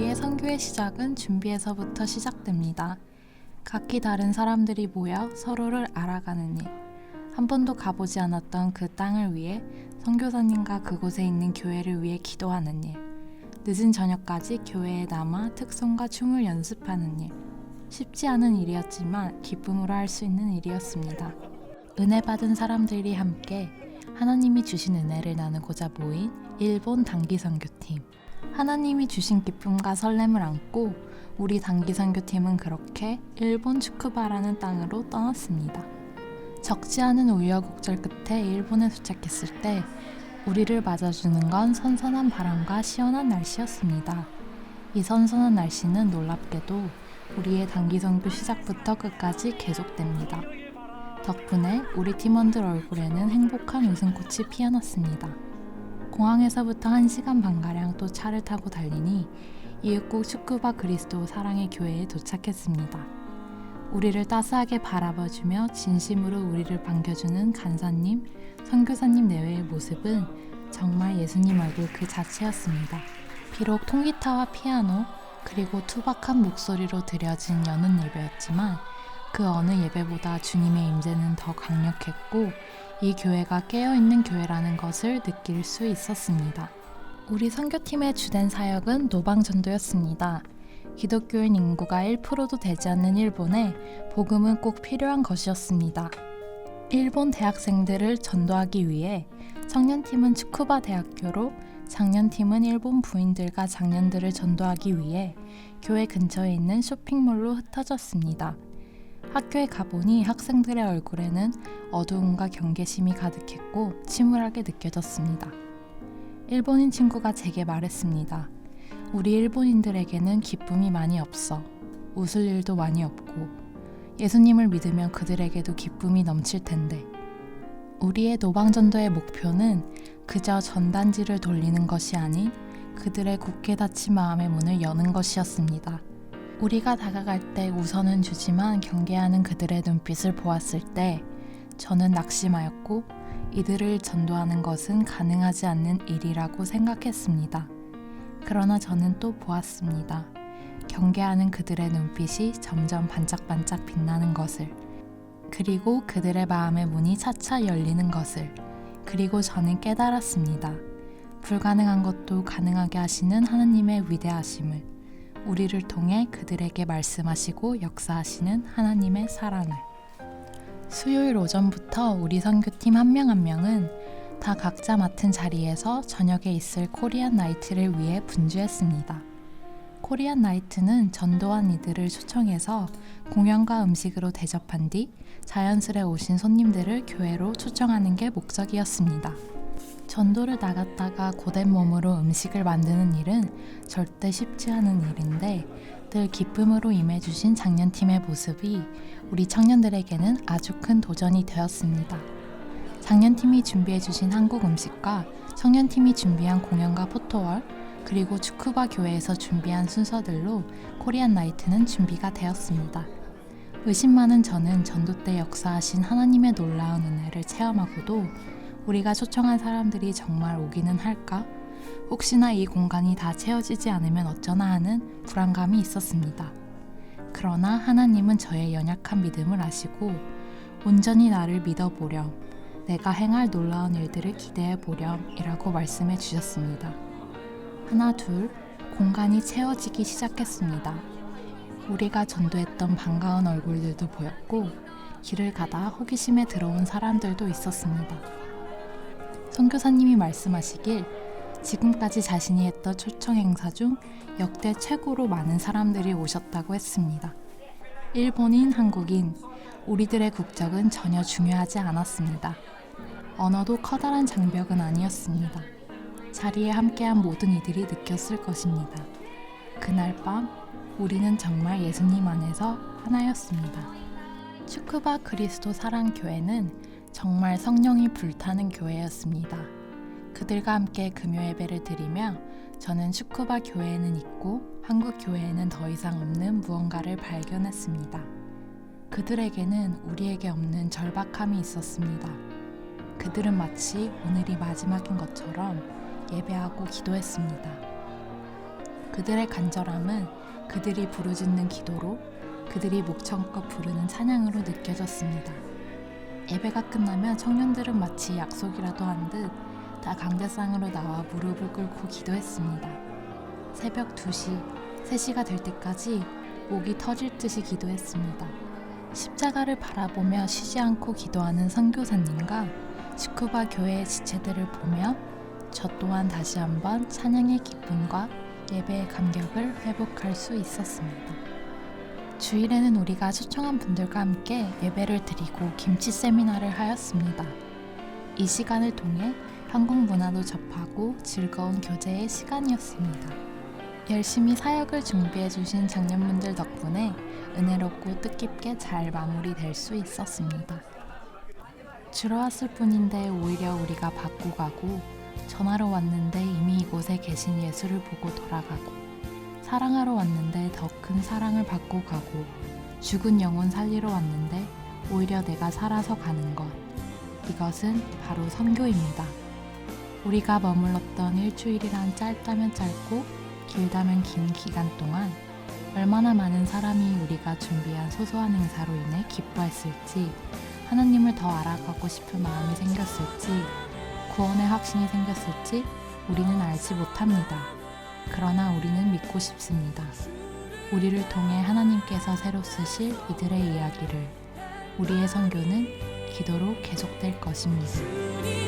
우리의 선교의 시작은 준비에서부터 시작됩니다. 각기 다른 사람들이 모여 서로를 알아가는 일. 한 번도 가보지 않았던 그 땅을 위해 선교사님과 그곳에 있는 교회를 위해 기도하는 일. 늦은 저녁까지 교회에 남아 특송과 춤을 연습하는 일. 쉽지 않은 일이었지만 기쁨으로 할 수 있는 일이었습니다. 은혜 받은 사람들이 함께 하나님이 주신 은혜를 나누고자 모인 일본 단기 선교팀. 하나님이 주신 기쁨과 설렘을 안고 우리 단기 선교팀은 그렇게 일본 추쿠바라는 땅으로 떠났습니다. 적지 않은 우여곡절 끝에 일본에 도착했을 때 우리를 맞아주는 건 선선한 바람과 시원한 날씨였습니다. 이 선선한 날씨는 놀랍게도 우리의 단기 선교 시작부터 끝까지 계속됩니다. 덕분에 우리 팀원들 얼굴에는 행복한 웃음꽃이 피어났습니다. 공항에서부터 1시간 반가량 또 차를 타고 달리니 이윽고 추쿠바 그리스도 사랑의 교회에 도착했습니다. 우리를 따스하게 바라봐주며 진심으로 우리를 반겨주는 간사님, 선교사님 내외의 모습은 정말 예수님 얼굴 그 자체였습니다. 비록 통기타와 피아노 그리고 투박한 목소리로 드려진 여는 예배였지만 그 어느 예배보다 주님의 임재는 더 강력했고 이 교회가 깨어있는 교회라는 것을 느낄 수 있었습니다. 우리 선교팀의 주된 사역은 노방전도였습니다. 기독교인 인구가 1%도 되지 않는 일본에 복음은 꼭 필요한 것이었습니다. 일본 대학생들을 전도하기 위해 청년팀은 추쿠바 대학교로, 장년팀은 일본 부인들과 장년들을 전도하기 위해 교회 근처에 있는 쇼핑몰로 흩어졌습니다. 학교에 가보니 학생들의 얼굴에는 어두움과 경계심이 가득했고 침울하게 느껴졌습니다. 일본인 친구가 제게 말했습니다. 우리 일본인들에게는 기쁨이 많이 없어. 웃을 일도 많이 없고 예수님을 믿으면 그들에게도 기쁨이 넘칠 텐데 우리의 노방전도의 목표는 그저 전단지를 돌리는 것이 아닌 그들의 굳게 닫힌 마음의 문을 여는 것이었습니다. 우리가 다가갈 때 우선은 주지만 경계하는 그들의 눈빛을 보았을 때 저는 낙심하였고 이들을 전도하는 것은 가능하지 않는 일이라고 생각했습니다. 그러나 저는 또 보았습니다. 경계하는 그들의 눈빛이 점점 반짝반짝 빛나는 것을, 그리고 그들의 마음의 문이 차차 열리는 것을, 그리고 저는 깨달았습니다. 불가능한 것도 가능하게 하시는 하나님의 위대하심을, 우리를 통해 그들에게 말씀하시고 역사하시는 하나님의 사랑을. 수요일 오전부터 우리 선교팀 한 명 한 명은 다 각자 맡은 자리에서 저녁에 있을 코리안 나이트를 위해 분주했습니다. 코리안 나이트는 전도한 이들을 초청해서 공연과 음식으로 대접한 뒤 자연스레 오신 손님들을 교회로 초청하는 게 목적이었습니다. 전도를 나갔다가 고된 몸으로 음식을 만드는 일은 절대 쉽지 않은 일인데 늘 기쁨으로 임해주신 장년팀의 모습이 우리 청년들에게는 아주 큰 도전이 되었습니다. 장년팀이 준비해주신 한국 음식과 청년팀이 준비한 공연과 포토월, 그리고 추쿠바 교회에서 준비한 순서들로 코리안 나이트는 준비가 되었습니다. 의심 많은 저는 전도 때 역사하신 하나님의 놀라운 은혜를 체험하고도 우리가 초청한 사람들이 정말 오기는 할까? 혹시나 이 공간이 다 채워지지 않으면 어쩌나 하는 불안감이 있었습니다. 그러나 하나님은 저의 연약한 믿음을 아시고 온전히 나를 믿어보렴, 내가 행할 놀라운 일들을 기대해보렴 이라고 말씀해 주셨습니다. 하나 둘, 공간이 채워지기 시작했습니다. 우리가 전도했던 반가운 얼굴들도 보였고 길을 가다 호기심에 들어온 사람들도 있었습니다. 선교사님이 말씀하시길 지금까지 자신이 했던 초청 행사 중 역대 최고로 많은 사람들이 오셨다고 했습니다. 일본인, 한국인, 우리들의 국적은 전혀 중요하지 않았습니다. 언어도 커다란 장벽은 아니었습니다. 자리에 함께한 모든 이들이 느꼈을 것입니다. 그날 밤 우리는 정말 예수님 안에서 하나였습니다. 추쿠바 그리스도 사랑교회는 정말 성령이 불타는 교회였습니다. 그들과 함께 금요 예배를 드리며 저는 추쿠바 교회에는 있고 한국 교회에는 더 이상 없는 무언가를 발견했습니다. 그들에게는 우리에게 없는 절박함이 있었습니다. 그들은 마치 오늘이 마지막인 것처럼 예배하고 기도했습니다. 그들의 간절함은 그들이 부르짖는 기도로, 그들이 목청껏 부르는 찬양으로 느껴졌습니다. 예배가 끝나면 청년들은 마치 약속이라도 한 듯 다 강대상으로 나와 무릎을 꿇고 기도했습니다. 새벽 2시, 3시가 될 때까지 목이 터질 듯이 기도했습니다. 십자가를 바라보며 쉬지 않고 기도하는 선교사님과 시쿠바 교회의 지체들을 보며 저 또한 다시 한번 찬양의 기쁨과 예배의 감격을 회복할 수 있었습니다. 주일에는 우리가 초청한 분들과 함께 예배를 드리고 김치 세미나를 하였습니다. 이 시간을 통해 한국 문화도 접하고 즐거운 교제의 시간이었습니다. 열심히 사역을 준비해 주신 장년분들 덕분에 은혜롭고 뜻깊게 잘 마무리될 수 있었습니다. 주러 왔을 뿐인데 오히려 우리가 받고 가고, 전하러 왔는데 이미 이곳에 계신 예수를 보고 돌아가고, 사랑하러 왔는데 더 큰 사랑을 받고 가고, 죽은 영혼 살리러 왔는데 오히려 내가 살아서 가는 것, 이것은 바로 선교입니다. 우리가 머물렀던 일주일이란 짧다면 짧고 길다면 긴 기간 동안 얼마나 많은 사람이 우리가 준비한 소소한 행사로 인해 기뻐했을지, 하나님을 더 알아가고 싶은 마음이 생겼을지, 구원의 확신이 생겼을지 우리는 알지 못합니다. 그러나 우리는 믿고 싶습니다. 우리를 통해 하나님께서 새로 쓰실 이들의 이야기를, 우리의 선교는 기도로 계속될 것입니다.